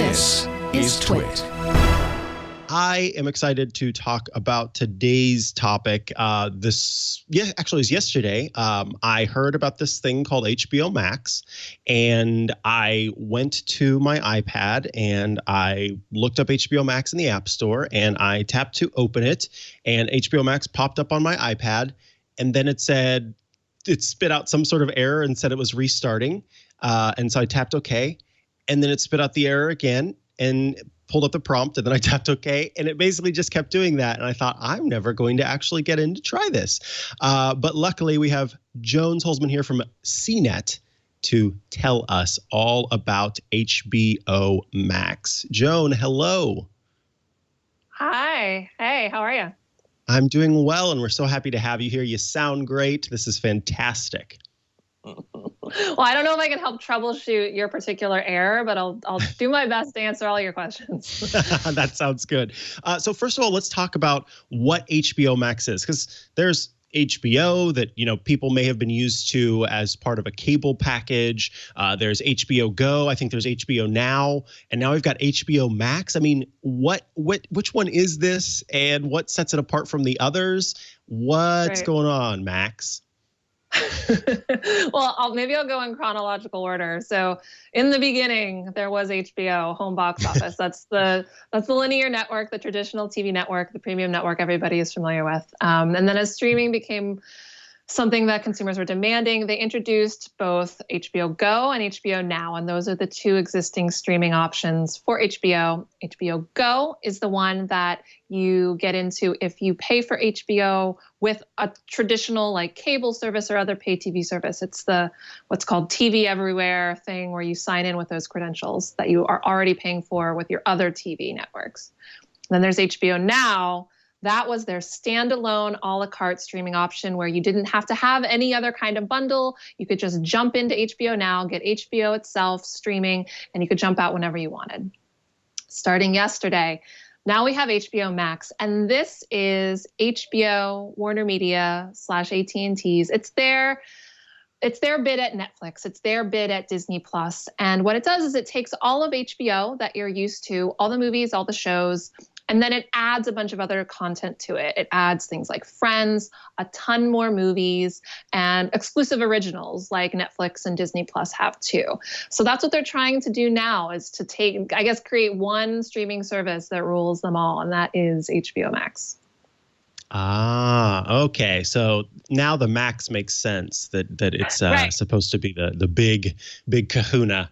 This is TWiT. I am excited to talk about today's topic. Actually, it was yesterday. I heard about this thing called HBO Max, and I went to my iPad and I looked up HBO Max in the App Store, and I tapped to open it, and HBO Max popped up on my iPad, and then it spit out some sort of error and said it was restarting, and so I tapped OK, and then it spit out the error again and pulled up the prompt, and then I tapped OK, and it basically just kept doing that. And I thought, I'm never going to actually get in to try this. But luckily, we have Joan Solsman here from CNET to tell us all about HBO Max. Joan, hello. Hi. Hey, how are you? I'm doing well, and we're so happy to have you here. You sound great. This is fantastic. Well, I don't know if I can help troubleshoot your particular error, but I'll do my best to answer all your questions. That sounds good. So first of all, let's talk about what HBO Max is, because there's HBO that, people may have been used to as part of a cable package. There's HBO Go. I think there's HBO Now, and now we've got HBO Max. I mean, which one is this, and what sets it apart from the others? What's going on, Max? Well, maybe I'll go in chronological order. So in the beginning, there was HBO, home box office. That's the linear network, the traditional TV network, the premium network everybody is familiar with. And then as streaming became something that consumers were demanding, they introduced both HBO Go and HBO Now, and those are the two existing streaming options for HBO. HBO Go is the one that you get into if you pay for HBO with a traditional like cable service or other pay TV service. It's the what's called TV Everywhere thing, where you sign in with those credentials that you are already paying for with your other TV networks. Then there's HBO Now. That was their standalone a la carte streaming option where you didn't have to have any other kind of bundle. You could just jump into HBO Now, get HBO itself streaming, and you could jump out whenever you wanted. Starting yesterday, now we have HBO Max, and this is HBO, Warner Media / AT&T's. It's their bid at Netflix. It's their bid at Disney Plus. And what it does is it takes all of HBO that you're used to, all the movies, all the shows, and then it adds a bunch of other content to it. It adds things like Friends, a ton more movies, and exclusive originals like Netflix and Disney Plus have too. So that's what they're trying to do now, is to create one streaming service that rules them all, and that is HBO Max. Ah, okay. So now the Max makes sense that it's right. Supposed to be the big kahuna.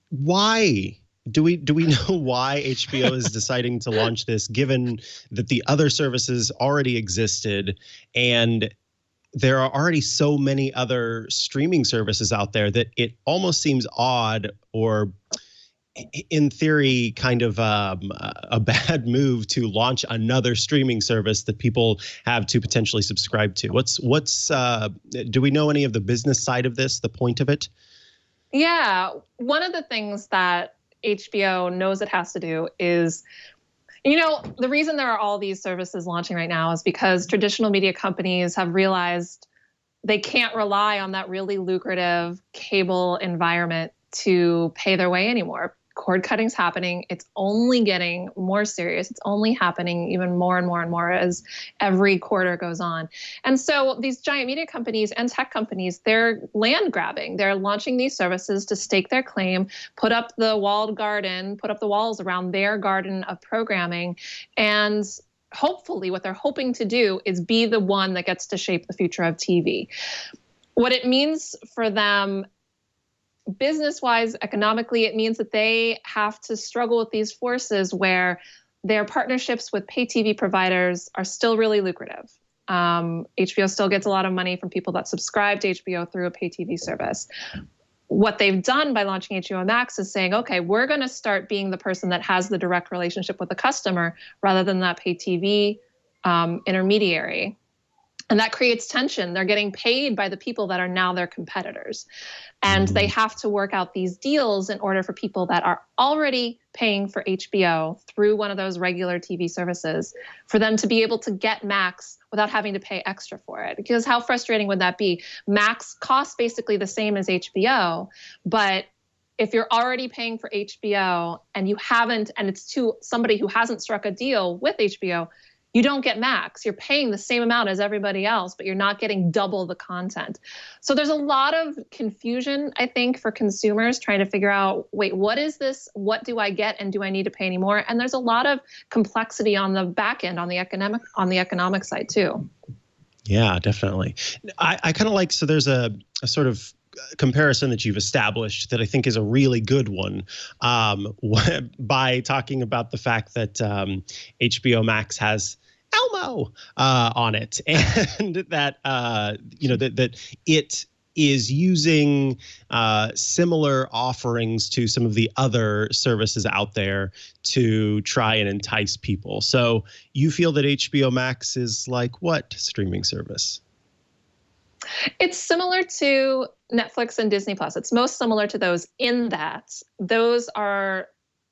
Why? Do we know why HBO is deciding to launch this, given that the other services already existed and there are already so many other streaming services out there that it almost seems odd, or in theory, kind of a bad move to launch another streaming service that people have to potentially subscribe to? Do we know any of the business side of this, the point of it? Yeah, one of the things that HBO knows it has to do is, the reason there are all these services launching right now is because traditional media companies have realized they can't rely on that really lucrative cable environment to pay their way anymore. Cord cutting's happening. It's only getting more serious. It's only happening even more and more and more as every quarter goes on. And so these giant media companies and tech companies, they're land grabbing. They're launching these services to stake their claim, put up the walled garden, put up the walls around their garden of programming. And hopefully what they're hoping to do is be the one that gets to shape the future of TV. What it means for them business-wise, economically, it means that they have to struggle with these forces where their partnerships with pay TV providers are still really lucrative. HBO still gets a lot of money from people that subscribe to HBO through a pay TV service. What they've done by launching HBO Max is saying, okay, we're going to start being the person that has the direct relationship with the customer rather than that pay TV intermediary. And that creates tension. They're getting paid by the people that are now their competitors. And they have to work out these deals in order for people that are already paying for HBO through one of those regular TV services, for them to be able to get Max without having to pay extra for it. Because how frustrating would that be? Max costs basically the same as HBO, but if you're already paying for HBO and you haven't, and it's to somebody who hasn't struck a deal with HBO, you don't get Max. You're paying the same amount as everybody else, but you're not getting double the content. So there's a lot of confusion, I think, for consumers trying to figure out, wait, what is this? What do I get? And do I need to pay any more? And there's a lot of complexity on the back end, on the economic side too. Yeah, definitely. I kind of like, so there's a sort of comparison that you've established that I think is a really good one, by talking about the fact that HBO Max has Elmo on it, and that that it is using similar offerings to some of the other services out there to try and entice people. So you feel that HBO Max is like what streaming service? It's similar to Netflix and Disney Plus. It's most similar to those in that those are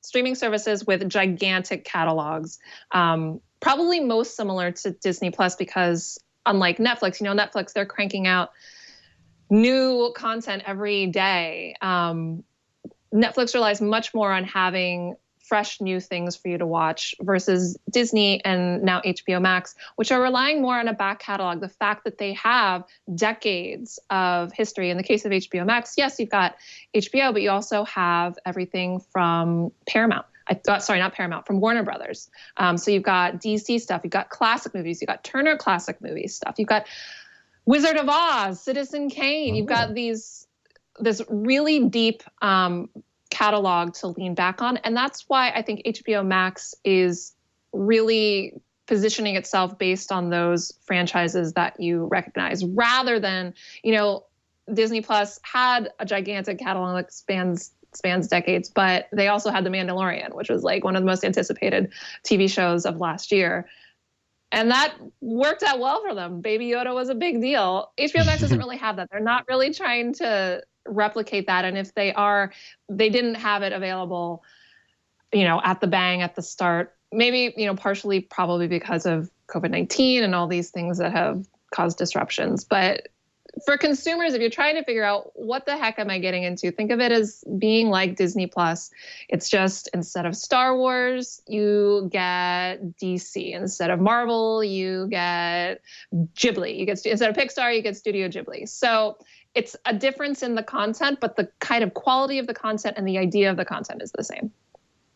streaming services with gigantic catalogs. Probably most similar to Disney Plus because unlike Netflix, Netflix, they're cranking out new content every day. Netflix relies much more on having fresh new things for you to watch versus Disney and now HBO Max, which are relying more on a back catalog. The fact that they have decades of history. In the case of HBO Max, yes, you've got HBO, but you also have everything from Paramount. Not Paramount, from Warner Brothers. So you've got DC stuff, you've got classic movies, you've got Turner Classic Movies stuff, you've got Wizard of Oz, Citizen Kane. You've got this really deep catalog to lean back on. And that's why I think HBO Max is really positioning itself based on those franchises that you recognize rather than, Disney Plus had a gigantic catalog that spans decades, but they also had The Mandalorian, which was like one of the most anticipated TV shows of last year. And that worked out well for them. Baby Yoda was a big deal. HBO Max doesn't really have that. They're not really trying to replicate that. And if they are, they didn't have it available, at the bang at the start. Maybe, partially probably because of COVID-19 and all these things that have caused disruptions. But for consumers, if you're trying to figure out what the heck am I getting into, think of it as being like Disney Plus. It's just instead of Star Wars, you get DC. Instead of Marvel, you get Ghibli. Instead of Pixar, you get Studio Ghibli. So it's a difference in the content, but the kind of quality of the content and the idea of the content is the same.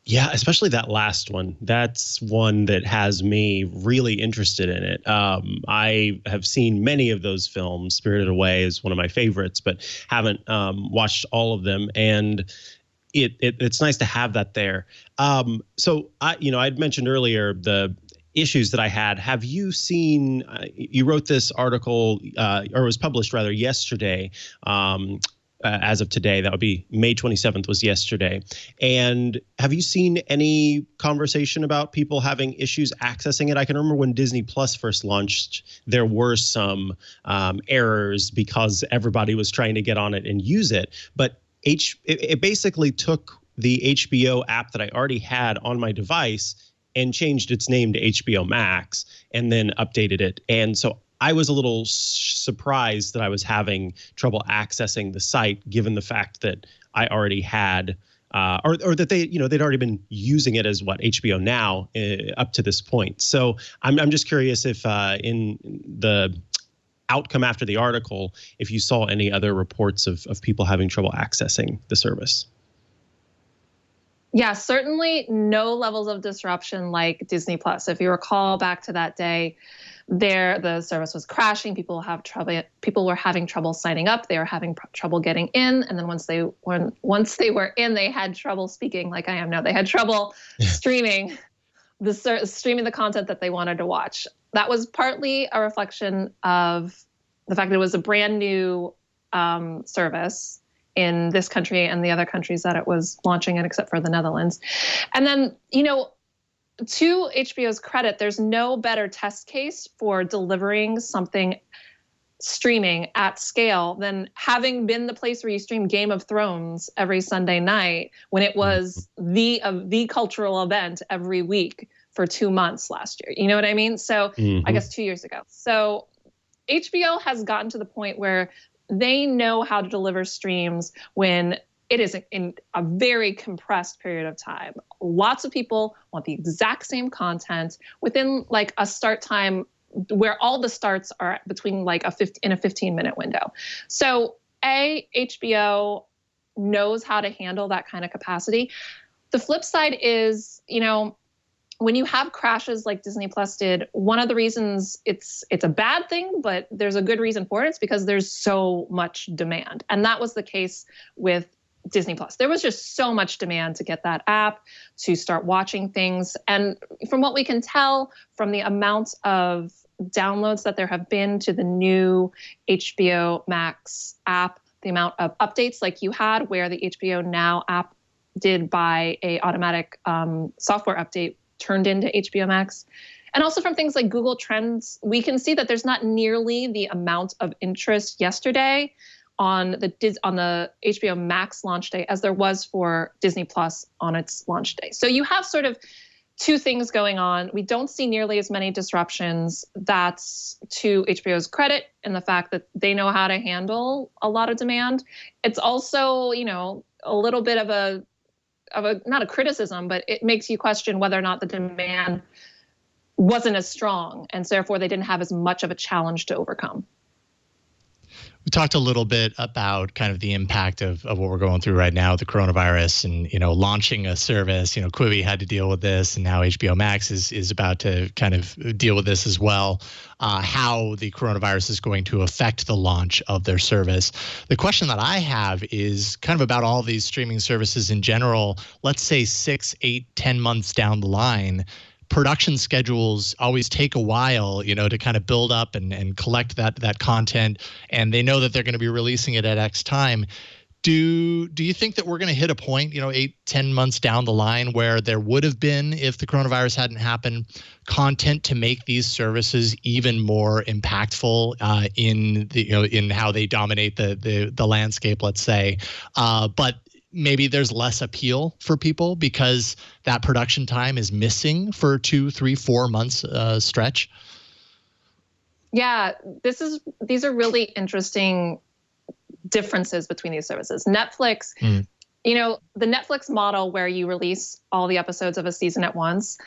Yeah, especially that last one. That's one that has me really interested in it. I have seen many of those films. Spirited Away is one of my favorites, but haven't watched all of them. And it's nice to have that there. So I'd mentioned earlier the issues that I had. Have you seen? You wrote this article, or was published rather yesterday. As of today, that would be May 27th was yesterday. And have you seen any conversation about people having issues accessing it? I can remember when Disney Plus first launched, there were some errors because everybody was trying to get on it and use it. But it basically took the HBO app that I already had on my device and changed its name to HBO Max and then updated it. And so I was a little surprised that I was having trouble accessing the site, given the fact that I already had, or that they'd already been using it as HBO Now up to this point. So I'm just curious if in the outcome after the article, if you saw any other reports of people having trouble accessing the service. Yeah, certainly no levels of disruption like Disney Plus. If you recall back to that day, the service was crashing. People were having trouble signing up. They were having trouble getting in, and then once they were in, they had trouble speaking, like I am now. They had trouble streaming the content that they wanted to watch. That was partly a reflection of the fact that it was a brand new service in this country and the other countries that it was launching in, except for the Netherlands. And then, to HBO's credit, there's no better test case for delivering something streaming at scale than having been the place where you stream Game of Thrones every Sunday night when it was the cultural event every week for 2 months last year. You know what I mean? So I guess 2 years ago. So HBO has gotten to the point where they know how to deliver streams when it is in a very compressed period of time. Lots of people want the exact same content within like a start time where all the starts are between like in a 15-minute window. So HBO knows how to handle that kind of capacity. The flip side is, when you have crashes like Disney Plus did, one of the reasons it's a bad thing, but there's a good reason for it. It's because there's so much demand. And that was the case with Disney Plus. There was just so much demand to get that app, to start watching things. And from what we can tell from the amount of downloads that there have been to the new HBO Max app, the amount of updates like you had where the HBO Now app did by a automatic software update turned into HBO Max. And also from things like Google Trends, we can see that there's not nearly the amount of interest yesterday on the HBO Max launch day as there was for Disney Plus on its launch day. So you have sort of two things going on. We don't see nearly as many disruptions. That's to HBO's credit in the fact that they know how to handle a lot of demand. It's also, a little bit of a not a criticism, but it makes you question whether or not the demand wasn't as strong, and so therefore they didn't have as much of a challenge to overcome. We talked a little bit about kind of the impact of what we're going through right now, the coronavirus, and launching a service. Quibi had to deal with this, and now HBO Max is about to kind of deal with this as well. How the coronavirus is going to affect the launch of their service. The question that I have is kind of about all these streaming services in general. Let's say 6, 8, 10 months down the line. Production schedules always take a while, to kind of build up and collect that content, and they know that they're going to be releasing it at X time. Do you think that we're going to hit a point, 8, 10 months down the line where there would have been, if the coronavirus hadn't happened, content to make these services even more impactful in how they dominate the landscape, let's say, but maybe there's less appeal for people because that production time is missing for 2, 3, 4 months stretch? Yeah, these are really interesting differences between these services. Netflix, the Netflix model where you release all the episodes of a season at once,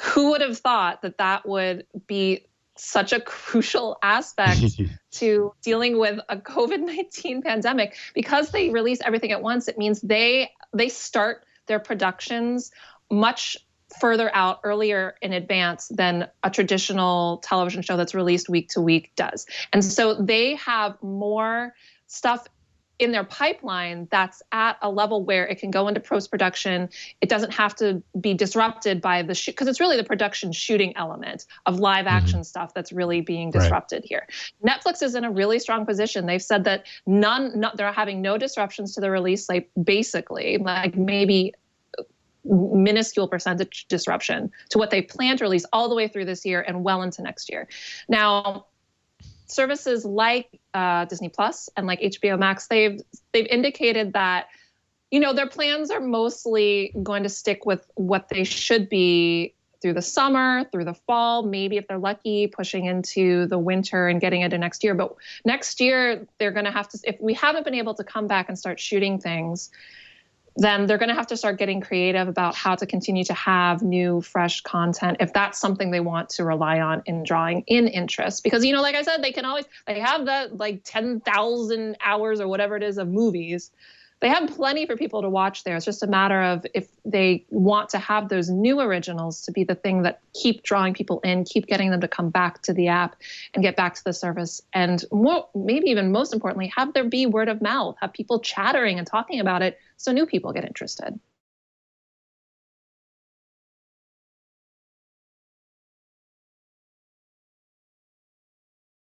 who would have thought that would be such a crucial aspect to dealing with a COVID-19 pandemic? Because they release everything at once, it means they start their productions much further out, earlier in advance than a traditional television show that's released week to week does. And so they have more stuff in their pipeline that's at a level where it can go into post-production. It doesn't have to be disrupted by the shoot, because it's really the production shooting element of live action stuff that's really being disrupted here. Netflix is in a really strong position. They've said that they're having no disruptions to the release, like basically, like maybe minuscule percentage disruption to what they plan to release all the way through this year and well into next year. Now, services like Disney Plus and like HBO Max, they've indicated that, their plans are mostly going to stick with what they should be through the summer, through the fall, maybe if they're lucky, pushing into the winter and getting into next year. But next year, they're going to have to, if we haven't been able to come back and start shooting things, then they're going to have to start getting creative about how to continue to have new, fresh content, if that's something they want to rely on in drawing in interest. Because, like I said, they have that like 10,000 hours or whatever it is of movies. They have plenty for people to watch there. It's just a matter of if they want to have those new originals to be the thing that keep drawing people in, keep getting them to come back to the app and get back to the service. And more, maybe even most importantly, have there be word of mouth, have people chattering and talking about it so new people get interested.